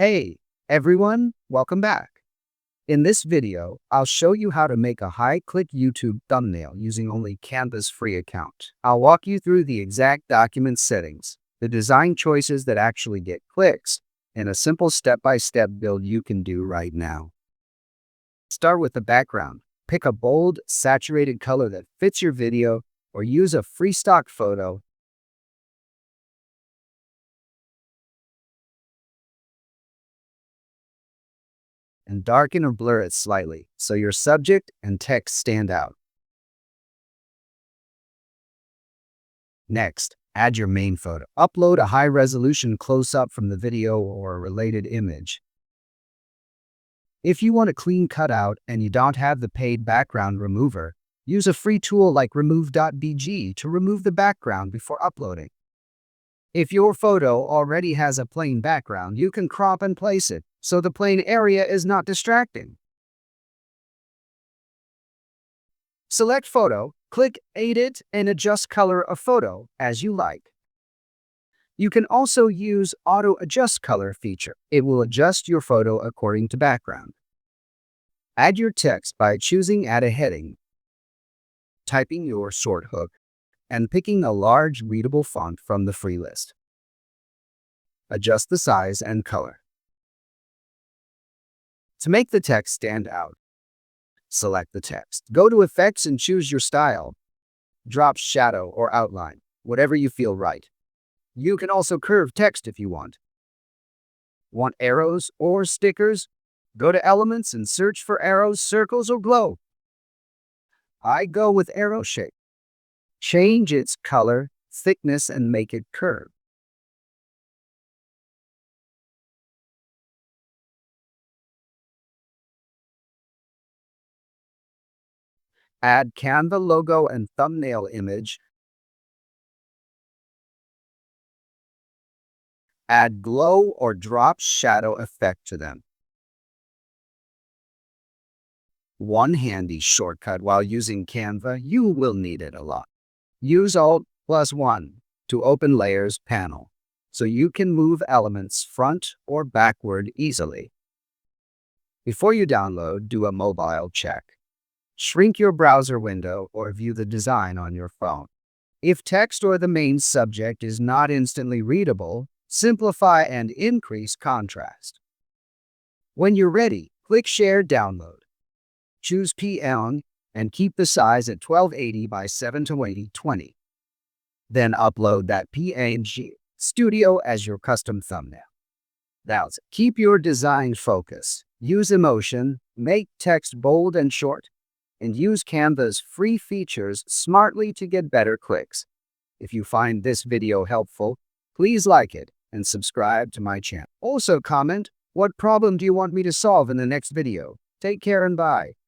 Hey, everyone, welcome back. In this video, I'll show you how to make a high-click YouTube thumbnail using only Canva's free account. I'll walk you through the exact document settings, the design choices that actually get clicks, and a simple step-by-step build you can do right now. Start with the background. Pick a bold, saturated color that fits your video or use a free stock photo. And darken or blur it slightly so your subject and text stand out. Next, add your main photo. Upload a high-resolution close-up from the video or a related image. If you want a clean cutout and you don't have the paid background remover, use a free tool like remove.bg to remove the background before uploading. If your photo already has a plain background, you can crop and place it so the plain area is not distracting. Select Photo, click Edit, and adjust color of photo as you like. You can also use Auto Adjust Color feature. It will adjust your photo according to background. Add your text by choosing Add a heading, typing your short hook, and picking a large readable font from the free list. Adjust the size and color. To make the text stand out, select the text. Go to Effects and choose your style. Drop shadow or outline, whatever you feel right. You can also curve text if you want. Want arrows or stickers? Go to Elements and search for arrows, circles, or glow. I go with arrow shape. Change its color, thickness, and make it curved. Add Canva logo and thumbnail image. Add glow or drop shadow effect to them. One handy shortcut while using Canva, you will need it a lot. Use Alt+1 to open Layers panel so you can move elements front or backward easily. Before you download, do a mobile check. Shrink your browser window or view the design on your phone. If text or the main subject is not instantly readable, simplify and increase contrast. When you're ready, click Share Download. Choose PN and keep the size at 1280 by 720. Then upload that PNG Studio as your custom thumbnail. That's it. Keep your design focused. Use emotion, make text bold and short, and use Canva's free features smartly to get better clicks. If you find this video helpful, please like it and subscribe to my channel. Also comment, what problem do you want me to solve in the next video? Take care and bye.